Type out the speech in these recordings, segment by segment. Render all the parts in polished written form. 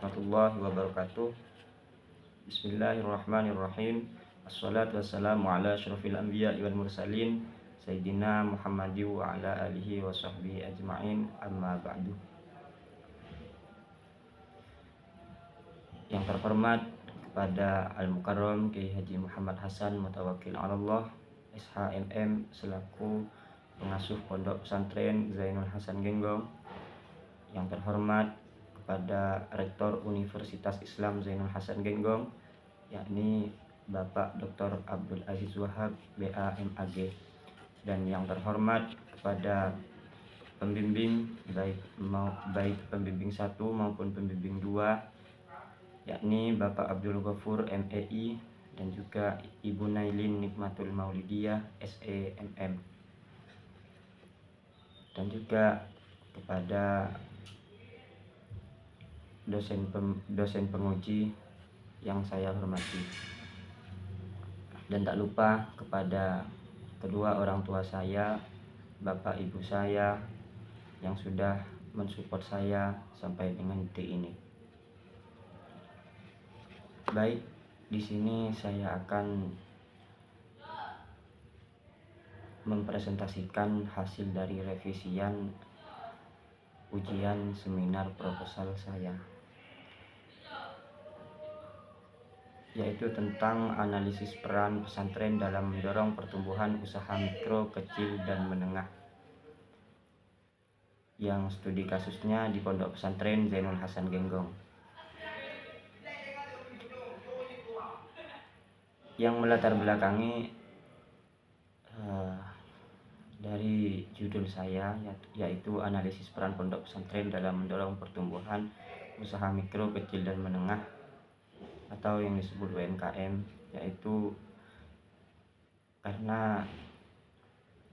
warahmatullahi wabarakatuh. Bismillahirrahmanirrahim. Assalatu wassalamu ala asyrafil anbiya'i wal mursalin Sayyidina Muhammadi wa ala alihi wa sahbihi ajma'in, amma ba'du. Yang terhormat kepada Al-Mukarram Kiai Haji Muhammad Hasan Mutawakkil Allah SHMM selaku pengasuh Pondok Pesantren Zainul Hasan Genggong. Yang terhormat kepada Rektor Universitas Islam Zainul Hasan Genggong, yakni Bapak Dr. Abdul Aziz Wahab BA MAG. Dan yang terhormat kepada pembimbing baik pembimbing 1 maupun pembimbing 2, yakni Bapak Abdul Ghafur MEI dan juga Ibu Nailin Nikmatul Maulidiyah SEMM. Dan juga kepada dosen penguji yang saya hormati. Dan tak lupa kepada kedua orang tua saya, bapak ibu saya yang sudah mensupport saya sampai dengan detik ini. Baik, di sini saya akan mempresentasikan hasil dari revisian ujian seminar proposal saya, yaitu tentang analisis peran pesantren dalam mendorong pertumbuhan usaha mikro, kecil, dan menengah, yang studi kasusnya di Pondok Pesantren Zainul Hasan Genggong. Yang melatar belakangi dari judul saya, yaitu analisis peran Pondok Pesantren dalam mendorong pertumbuhan usaha mikro, kecil, dan menengah atau yang disebut UMKM, yaitu karena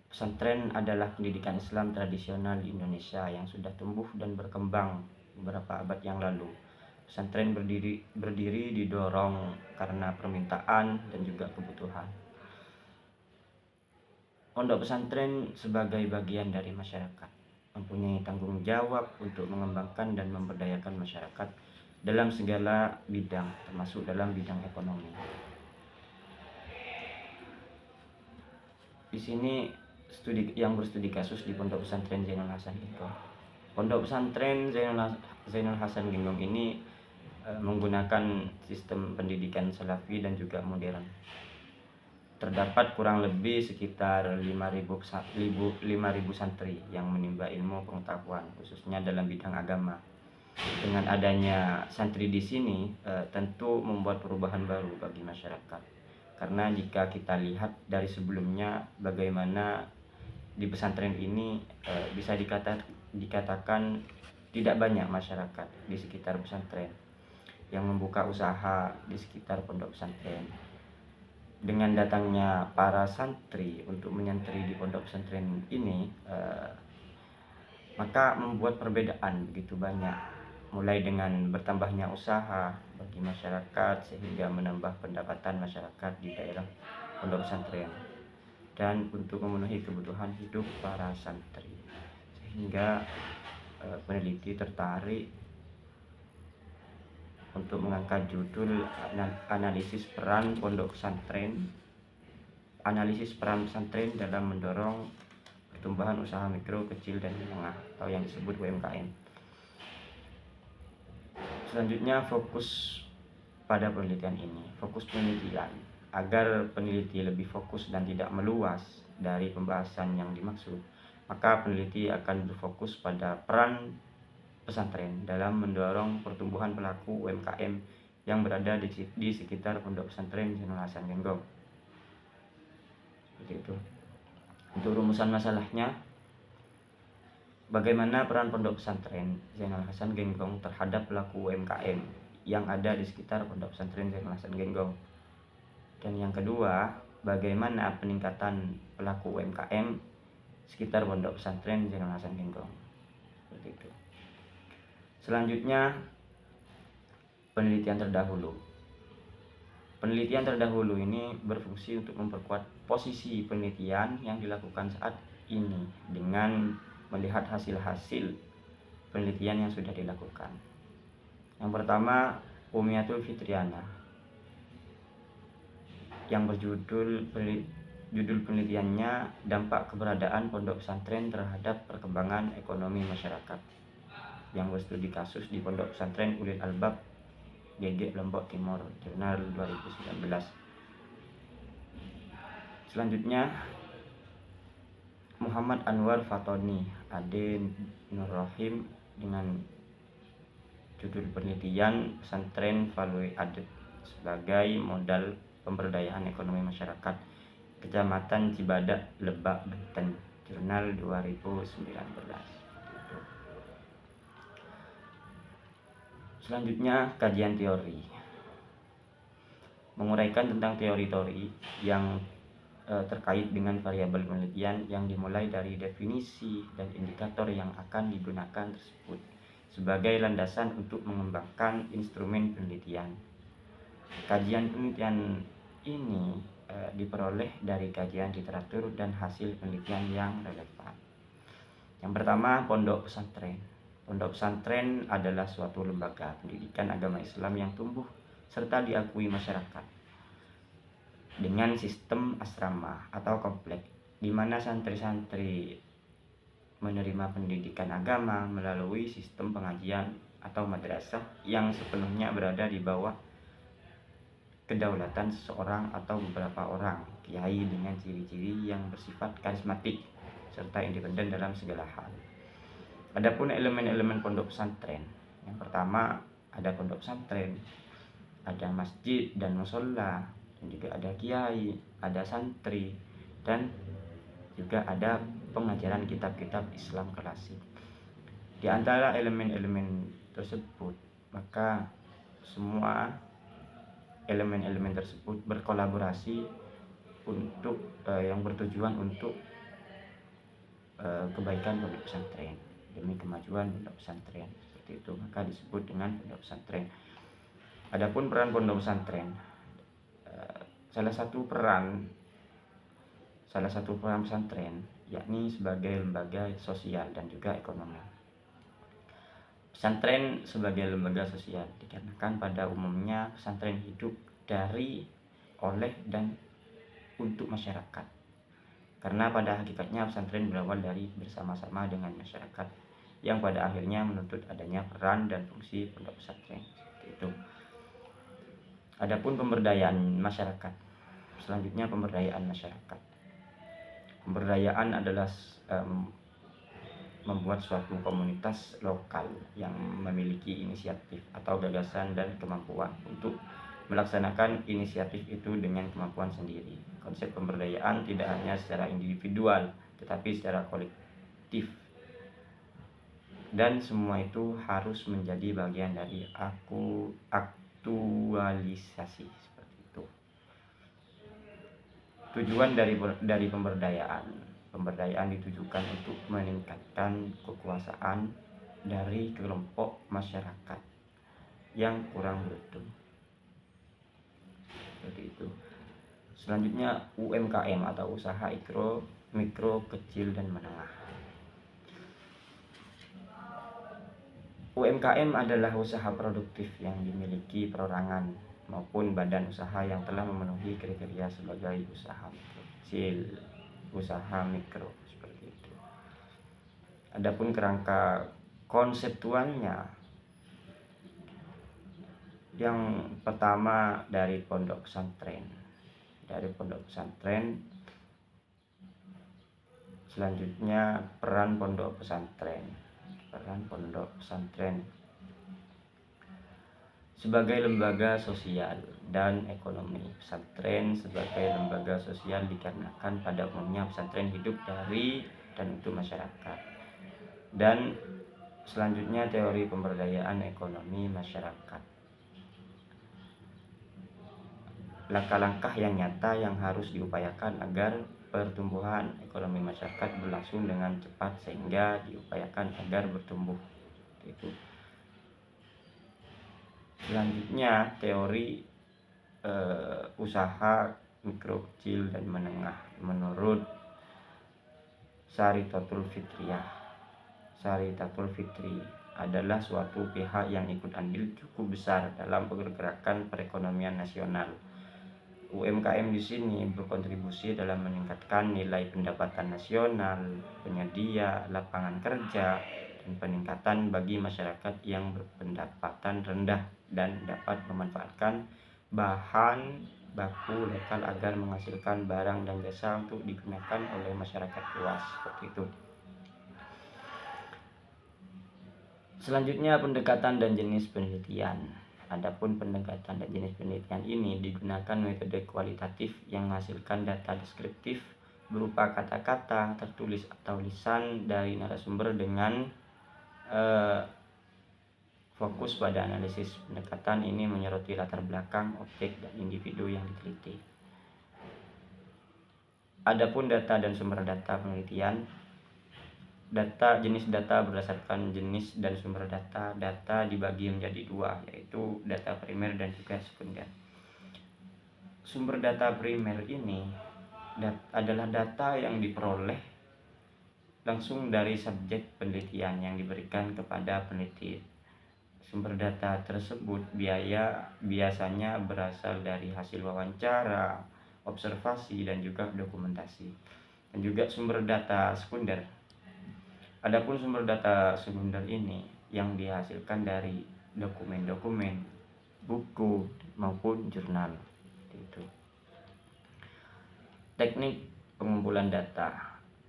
pesantren adalah pendidikan Islam tradisional di Indonesia yang sudah tumbuh dan berkembang beberapa abad yang lalu. Pesantren berdiri didorong karena permintaan dan juga kebutuhan. Pondok pesantren sebagai bagian dari masyarakat mempunyai tanggung jawab untuk mengembangkan dan memberdayakan masyarakat dalam segala bidang, termasuk dalam bidang ekonomi. Di sini yang berstudi kasus di Pondok Pesantren Zainul Hasan Genggong. Pondok Pesantren Zainul Hasan Genggong ini menggunakan sistem pendidikan salafi dan juga modern. Terdapat kurang lebih sekitar 5.000 santri yang menimba ilmu pengetahuan, khususnya dalam bidang agama. Dengan adanya santri di sini tentu membuat perubahan baru bagi masyarakat. Karena jika kita lihat dari sebelumnya bagaimana di pesantren ini bisa dikatakan tidak banyak masyarakat di sekitar pesantren yang membuka usaha di sekitar pondok pesantren. Dengan datangnya para santri untuk menyantri di pondok pesantren ini, maka membuat perbedaan begitu banyak. Mulai dengan bertambahnya usaha bagi masyarakat sehingga menambah pendapatan masyarakat di daerah pondok pesantren, dan untuk memenuhi kebutuhan hidup para santri, sehingga peneliti tertarik untuk mengangkat judul analisis peran pesantren dalam mendorong pertumbuhan usaha mikro, kecil, dan menengah atau yang disebut UMKM. Selanjutnya fokus pada penelitian ini, fokus penelitian agar peneliti lebih fokus dan tidak meluas dari pembahasan yang dimaksud, maka peneliti akan berfokus pada peran pesantren dalam mendorong pertumbuhan pelaku UMKM yang berada di sekitar Pondok Pesantren Zainul Hasan Genggong. Seperti itu. Untuk rumusan masalahnya, bagaimana peran Pondok Pesantren Zainul Hasan Genggong terhadap pelaku UMKM yang ada di sekitar Pondok Pesantren Zainul Hasan Genggong. Dan yang kedua, bagaimana peningkatan pelaku UMKM sekitar Pondok Pesantren Zainul Hasan Genggong. Seperti itu. Selanjutnya, penelitian terdahulu. Penelitian terdahulu ini berfungsi untuk memperkuat posisi penelitian yang dilakukan saat ini dengan melihat hasil-hasil penelitian yang sudah dilakukan. Yang pertama, Umiyatul Fitriana, yang judul penelitiannya dampak keberadaan pondok pesantren terhadap perkembangan ekonomi masyarakat, yang berstudi kasus di Pondok Pesantren Ulil Albab GG Lombok Timur, Jurnal 2019. Selanjutnya, Muhammad Anwar Fatoni Ade Nur Rahim dengan judul penelitian Pesantren Value Added sebagai modal pemberdayaan ekonomi masyarakat, Kecamatan Cibadak, Lebak, Banten, Jurnal 2019. Selanjutnya, kajian teori, menguraikan tentang teori-teori yang terkait dengan variabel penelitian yang dimulai dari definisi dan indikator yang akan digunakan tersebut sebagai landasan untuk mengembangkan instrumen penelitian. Kajian penelitian ini diperoleh dari kajian literatur dan hasil penelitian yang relevan. Yang pertama, pondok pesantren. Pondok pesantren adalah suatu lembaga pendidikan agama Islam yang tumbuh serta diakui masyarakat dengan sistem asrama atau kompleks, di mana santri-santri menerima pendidikan agama melalui sistem pengajian atau madrasah yang sepenuhnya berada di bawah kedaulatan seseorang atau beberapa orang kiai dengan ciri-ciri yang bersifat karismatik serta independen dalam segala hal. Adapun elemen-elemen pondok pesantren, yang pertama ada pondok pesantren, ada masjid dan musola, dan juga ada kiai, ada santri, dan juga ada pengajaran kitab-kitab Islam klasik. Di antara elemen-elemen tersebut, maka semua elemen-elemen tersebut berkolaborasi untuk yang bertujuan untuk kebaikan pondok pesantren, demi kemajuan pondok pesantren, seperti itu, maka disebut dengan pondok pesantren. Adapun peran pondok pesantren, salah satu peran pesantren yakni sebagai lembaga sosial dan juga ekonomi. Pesantren sebagai lembaga sosial dikarenakan pada umumnya pesantren hidup dari, oleh, dan untuk masyarakat. Karena pada hakikatnya pesantren berawal dari bersama-sama dengan masyarakat yang pada akhirnya menuntut adanya peran dan fungsi pondok pesantren. Seperti itu. Adapun pemberdayaan masyarakat. Selanjutnya, pemberdayaan masyarakat. Pemberdayaan adalah membuat suatu komunitas lokal yang memiliki inisiatif atau gagasan dan kemampuan untuk melaksanakan inisiatif itu dengan kemampuan sendiri. Konsep pemberdayaan tidak hanya secara individual, tetapi secara kolektif. Dan semua itu harus menjadi bagian dari aktualisasi, seperti itu. Tujuan dari pemberdayaan ditujukan untuk meningkatkan kekuasaan dari kelompok masyarakat yang kurang beruntung, seperti itu. Selanjutnya, UMKM atau usaha mikro, kecil, dan menengah. UMKM adalah usaha produktif yang dimiliki perorangan maupun badan usaha yang telah memenuhi kriteria sebagai usaha kecil, usaha mikro, seperti itu. Adapun kerangka konseptualnya, yang pertama dari pondok pesantren. Selanjutnya, peran pondok pesantren. Sebagai lembaga sosial dan ekonomi. Pesantren sebagai lembaga sosial dikarenakan pada umumnya pesantren hidup dari dan untuk masyarakat. Dan selanjutnya, teori pemberdayaan ekonomi masyarakat. Langkah-langkah yang nyata yang harus diupayakan agar pertumbuhan ekonomi masyarakat berlangsung dengan cepat sehingga diupayakan agar bertumbuh. Itu. Selanjutnya, teori usaha mikro, kecil, dan menengah menurut Saritatul Fitri. adalah suatu pihak yang ikut andil cukup besar dalam pergerakan perekonomian nasional. UMKM di sini berkontribusi dalam meningkatkan nilai pendapatan nasional, penyedia lapangan kerja, dan peningkatan bagi masyarakat yang berpendapatan rendah dan dapat memanfaatkan bahan baku lokal agar menghasilkan barang dan jasa untuk digunakan oleh masyarakat luas, seperti itu. Selanjutnya, pendekatan dan jenis penelitian. Adapun pendekatan dan jenis penelitian ini digunakan metode kualitatif yang menghasilkan data deskriptif berupa kata-kata tertulis atau lisan dari narasumber dengan fokus pada analisis. Pendekatan ini menyoroti latar belakang, objek, dan individu yang diteliti. Adapun data dan sumber data penelitian. Jenis data berdasarkan jenis dan sumber data. Data dibagi menjadi dua, yaitu data primer dan juga sekunder. Sumber data primer ini adalah data yang diperoleh langsung dari subjek penelitian yang diberikan kepada peneliti. Sumber data tersebut biasanya berasal dari hasil wawancara, observasi, dan juga dokumentasi. Dan juga sumber data sekunder. Adapun sumber data sekunder ini yang dihasilkan dari dokumen-dokumen, buku, maupun jurnal. Itu. Teknik pengumpulan data.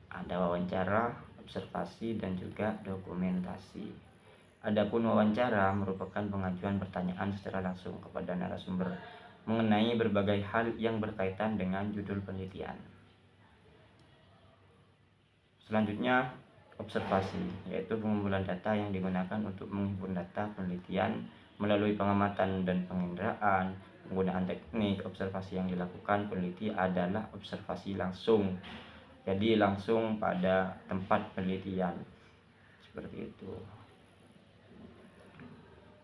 Ada wawancara, observasi, dan juga dokumentasi. Adapun wawancara merupakan pengajuan pertanyaan secara langsung kepada narasumber mengenai berbagai hal yang berkaitan dengan judul penelitian. Selanjutnya, observasi, yaitu pengumpulan data yang digunakan untuk menghimpun data penelitian melalui pengamatan dan penginderaan. Penggunaan teknik observasi yang dilakukan peneliti adalah observasi langsung, jadi langsung pada tempat penelitian, seperti itu.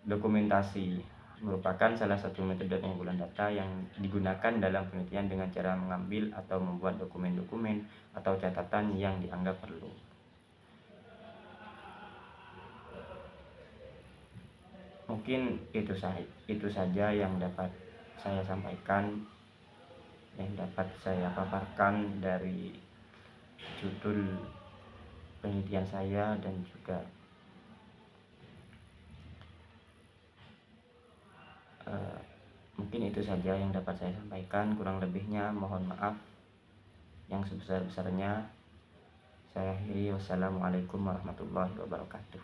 Dokumentasi merupakan salah satu metode pengumpulan data yang digunakan dalam penelitian dengan cara mengambil atau membuat dokumen-dokumen atau catatan yang dianggap perlu. Mungkin itu saja yang dapat saya sampaikan, yang dapat saya paparkan dari judul penelitian saya, dan juga mungkin itu saja yang dapat saya sampaikan. Kurang lebihnya mohon maaf yang sebesar-besarnya. Saya akhiri. Wassalamualaikum warahmatullahi wabarakatuh.